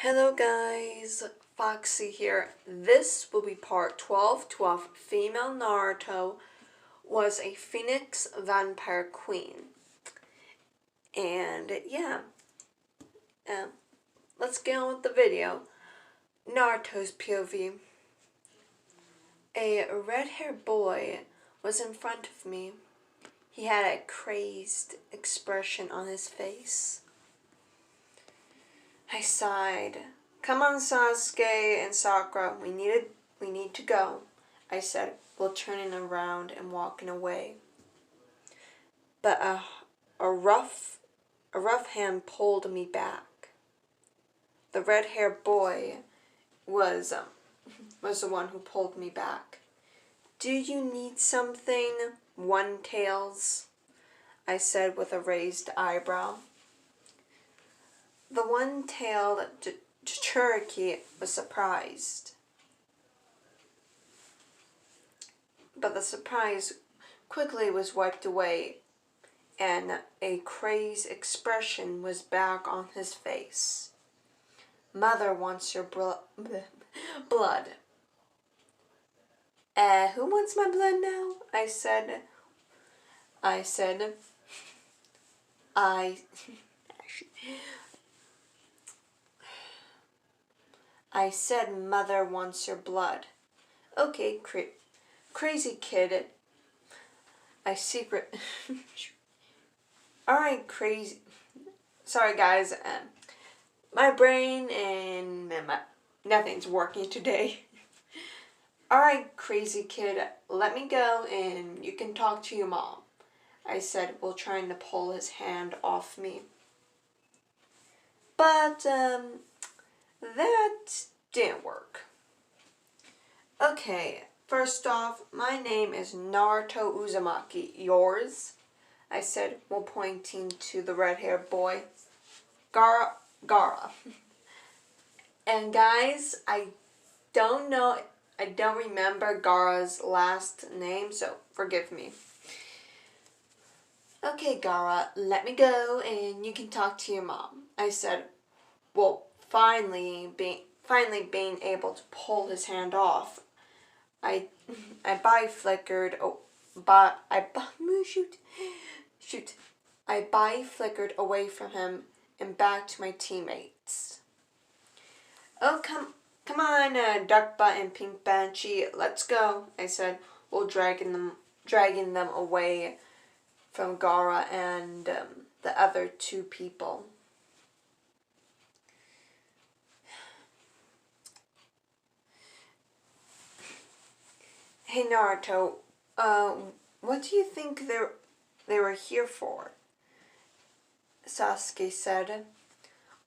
Hello guys, Foxy here. This will be part 12. Female Naruto was a Phoenix Vampire Queen. And yeah, um, let's get on with the video. Naruto's POV. A red-haired boy was in front of me. He had a crazed expression on his face. I sighed. Come on, Sasuke and Sakura, we need to go, I said, while turning around and walking away. But a rough hand pulled me back. The red-haired boy was the one who pulled me back. Do you need something, One-Tails? I said with a raised eyebrow. The one-tailed Cherokee was surprised. But the surprise quickly was wiped away, and a crazed expression was back on his face. Mother wants your blood. Who wants my blood now? I said, Mother wants your blood. Okay, crazy kid. Alright, crazy. Sorry, guys. My brain and nothing's working today. Alright, crazy kid. Let me go and you can talk to your mom, I said while trying to pull his hand off me. But, that didn't work. Okay, first off, my name is Naruto Uzumaki. Yours? I said while pointing to the red-haired boy. Gara. And guys, I don't remember Gara's last name, so forgive me. Okay, Gara, let me go and you can talk to your mom, I said, well, finally being able to pull his hand off. I flickered away from him and back to my teammates. Oh, come on, Duck Butt and Pink Banshee, let's go, I said, while dragging them away from Gara and the other two people. Hey Naruto, what do you think they were here for? Sasuke said.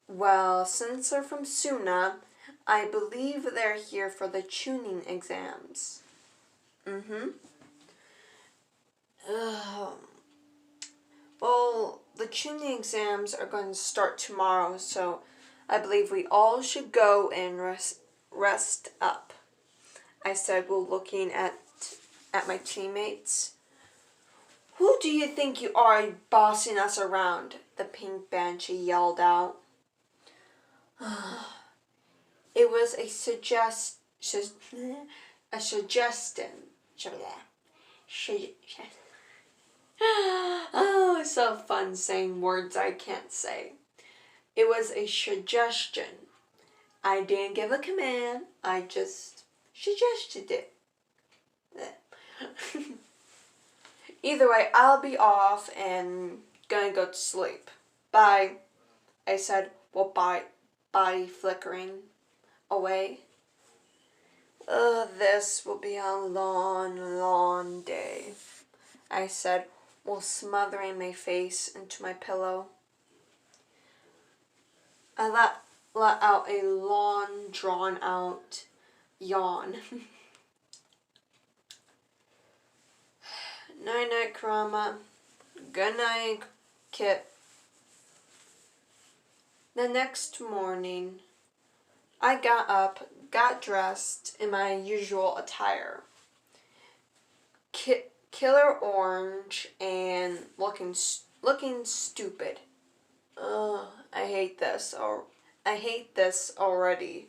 Well, since they're from Suna, I believe they're here for the tuning exams. Well, the tuning exams are going to start tomorrow, so I believe we all should go and rest up, I said while looking at my teammates. Who do you think you are bossing us around? The Pink Banshee yelled out. It was a suggestion. Oh, it's so fun saying words I can't say. It was a suggestion. I didn't give a command. I just suggested it. Either way, I'll be off and gonna go to sleep. Bye, I said while body flickering away. This will be a long day, I said while smothering my face into my pillow. I let out a long, drawn-out yawn. Night-night, Kurama. Good night, Kip. The next morning, I got up, got dressed in my usual attire. Killer orange and looking stupid. I hate this. I hate this already.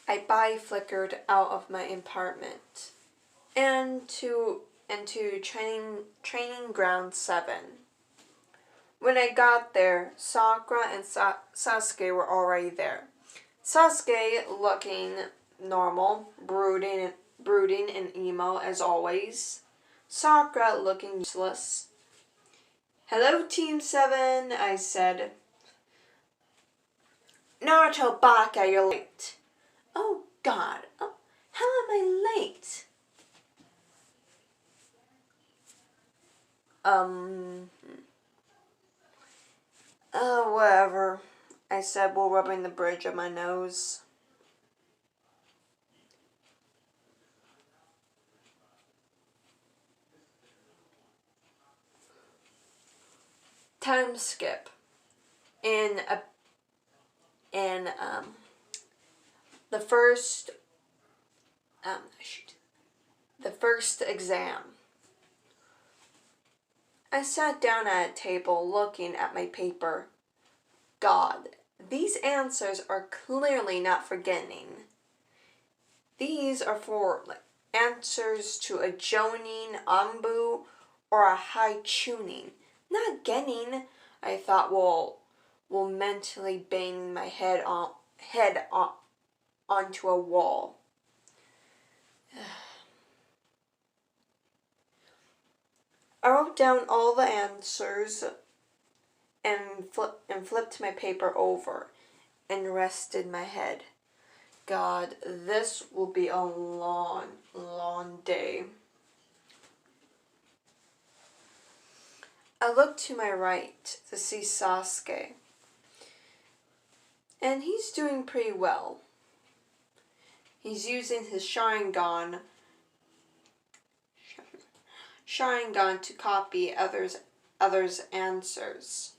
I flickered out of my apartment and to training ground 7. When I got there, Sakura and Sasuke were already there. Sasuke looking normal, brooding and emo as always. Sakura looking useless. "Hello, Team 7, I said. "Naruto Baka, you're late." "Oh, God. Oh, how am I late?" Whatever, I said while rubbing the bridge of my nose. Time skip. In the first exam. I sat down at a table looking at my paper. God, these answers are clearly not for Genin. These are for answers to a Jonin, Anbu, or a high tuning. Not Genin, I thought, will mentally bang my head onto a wall. I wrote down all the answers and flipped my paper over and rested my head. God, this will be a long, long day. I looked to my right to see Sasuke, and he's doing pretty well. He's using his Sharingan to copy others' answers.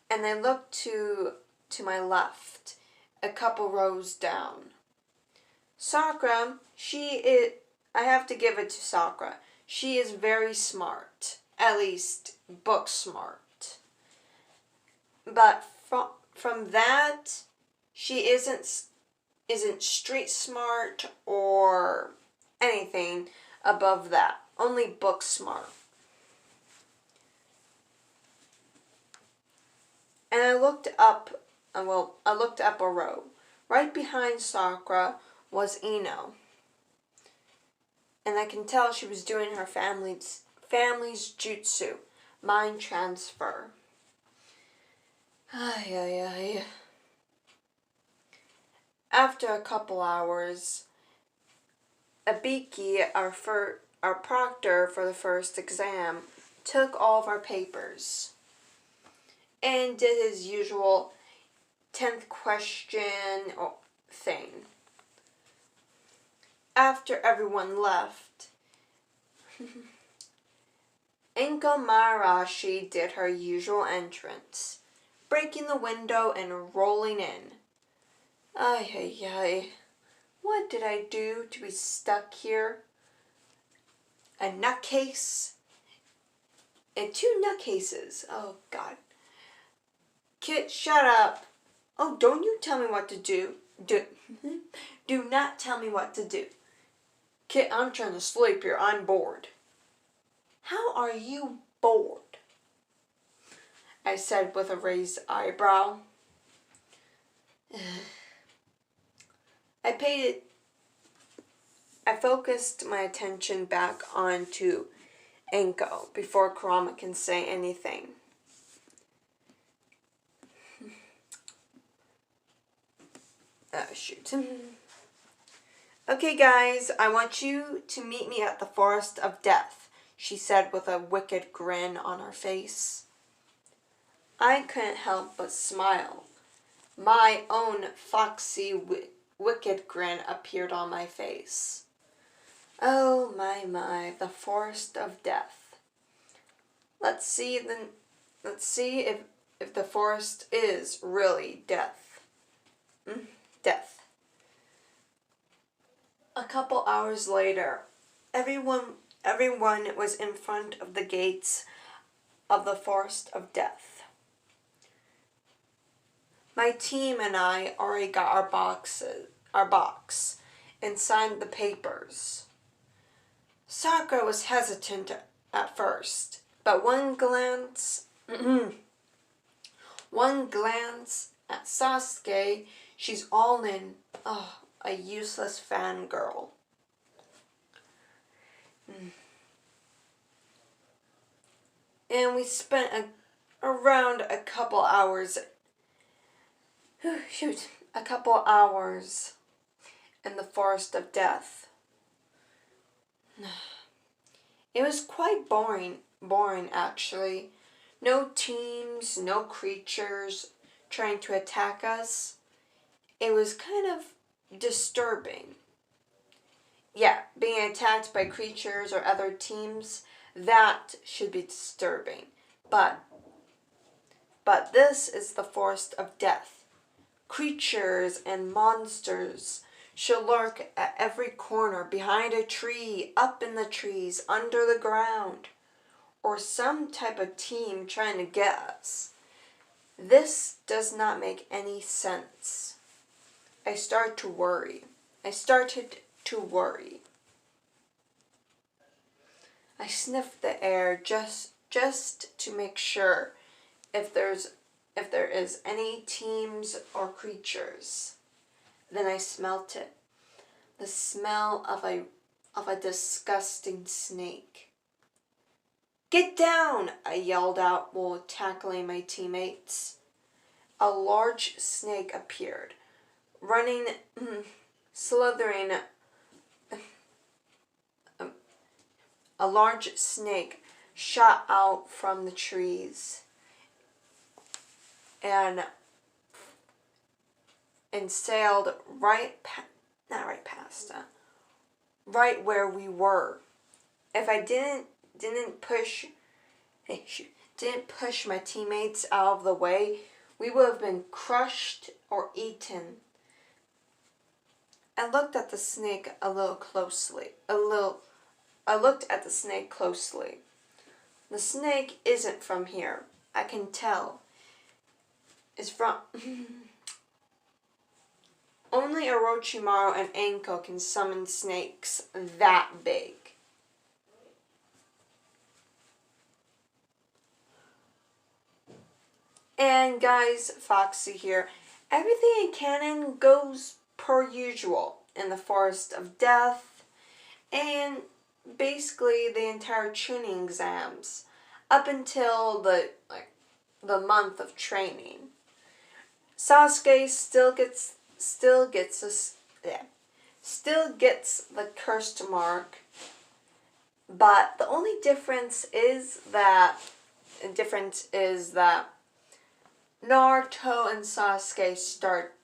And I looked to my left, a couple rows down. Sakura, I have to give it to Sakura. She is very smart, at least book smart. But from that, she isn't street smart or anything above that. Only book smart. And I looked up a row. Right behind Sakura was Ino. And I can tell she was doing her family's jutsu, mind transfer. Ay. After a couple hours, Abiki, our proctor for the first exam, took all of our papers and did his usual 10th question thing. After everyone left, Inko Maarashi did her usual entrance, breaking the window and rolling in. Ay. What did I do to be stuck here? A nutcase? And 2 nutcases. Oh, God. Kit, shut up. Oh, don't you tell me what to do. Do not tell me what to do. Kit, I'm trying to sleep here. I'm bored. How are you bored? I said with a raised eyebrow. I focused my attention back onto Enko before Kurama can say anything. Shoot. Okay, guys, I want you to meet me at the Forest of Death, she said with a wicked grin on her face. I couldn't help but smile. My own foxy, wicked grin appeared on my face. Oh, my, the Forest of Death. Let's see if the forest is really death. Death. A couple hours later, everyone Everyone was in front of the gates of the Forest of Death. My team and I already got our box, and signed the papers. Sakura was hesitant at first, but one glance at Sasuke, she's all in. Oh, a useless fangirl. And we spent around a couple hours in the Forest of Death. It was quite boring actually. No teams, no creatures trying to attack us. It was kind of disturbing. Yeah, being attacked by creatures or other teams, that should be disturbing. But this is the Forest of Death. Creatures and monsters should lurk at every corner, behind a tree, up in the trees, under the ground, or some type of team trying to get us. This does not make any sense. I started to worry. I sniffed the air just to make sure if there is any teams or creatures. Then I smelt it. The smell of a disgusting snake. "Get down!" I yelled out while tackling my teammates. A large snake appeared, slithering. A large snake shot out from the trees and sailed right where we were. If I didn't push my teammates out of the way, we would have been crushed or eaten. I looked at the snake closely. The snake isn't from here. I can tell. It's from only Orochimaru and Anko can summon snakes that big. And guys, Foxy here. Everything in canon goes per usual in the Forest of Death, and basically the entire tuning exams up until the month of training. Sasuke still gets the cursed mark, but the only difference is that Naruto and Sasuke start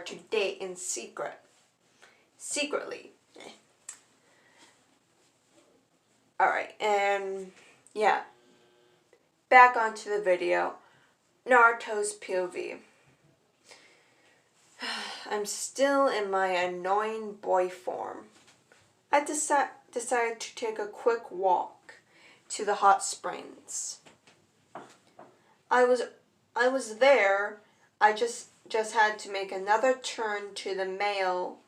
to date in secretly. Alright, and yeah. Back onto the video. Naruto's POV. I'm still in my annoying boy form. I decided to take a quick walk to the hot springs. I was there. I just had to make another turn to the male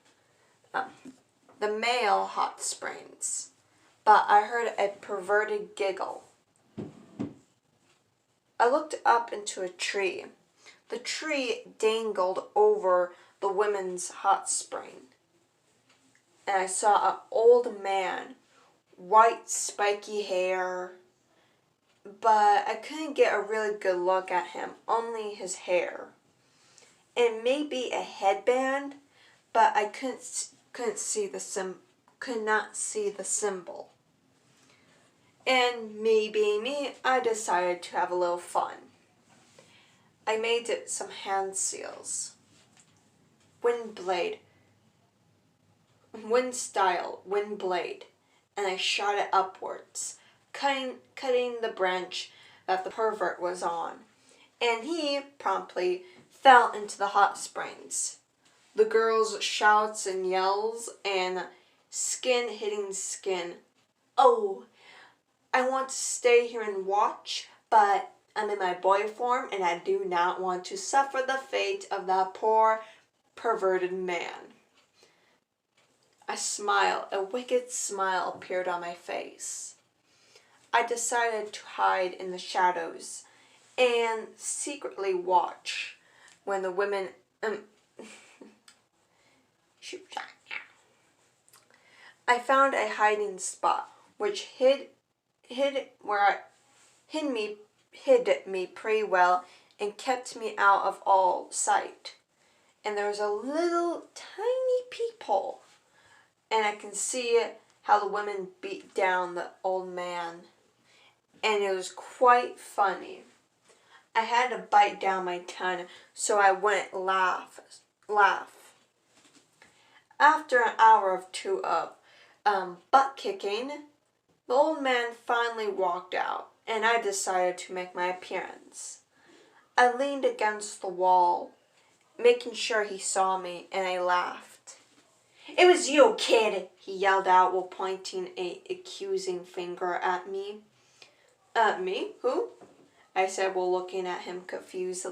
hot springs. But I heard a perverted giggle. I looked up into a tree. The tree dangled over the women's hot spring. And I saw an old man, white spiky hair, but I couldn't get a really good look at him, only his hair. And maybe a headband, but I could not see the symbol. And me being me, I decided to have a little fun. I made some hand seals. Wind blade, and I shot it upwards, cutting the branch that the pervert was on, and he promptly fell into the hot springs. The girls' shouts and yells and skin hitting skin Oh, I want to stay here and watch, but I'm in my boy form and I do not want to suffer the fate of that poor, perverted man. A wicked smile appeared on my face. I decided to hide in the shadows and secretly watch when the women I found a hiding spot which hid me pretty well and kept me out of all sight. And there was a little tiny peephole, and I can see how the women beat down the old man, and it was quite funny. I had to bite down my tongue so I wouldn't laugh. After an hour or two of butt kicking, the old man finally walked out, and I decided to make my appearance. I leaned against the wall, making sure he saw me, and I laughed. "It was you, kid," he yelled out while pointing an accusing finger at me. Me? Who?" I said while looking at him confused.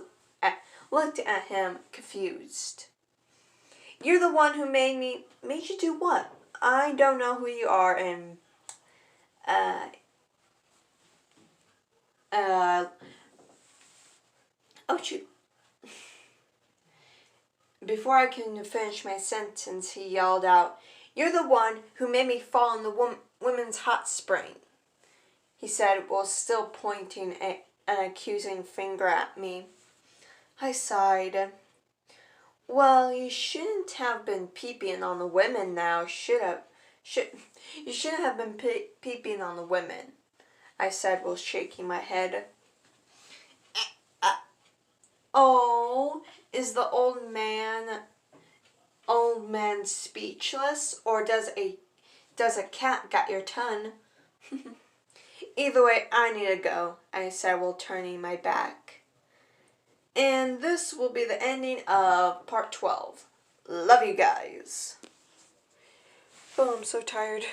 "You're the one who made you do what? I don't know who you are, and oh shoot." Before I can finish my sentence, he yelled out, "You're the one who made me fall in the women's hot spring," he said while still pointing an accusing finger at me. I sighed. "Well, you shouldn't have been peeping on the women now, you shouldn't have been peeping on the women," I said while shaking my head. Oh, is the old man speechless, or does a cat got your tongue? Either way, I need to go," I said while turning my back. And this will be the ending of part 12. Love you guys. Oh, I'm so tired.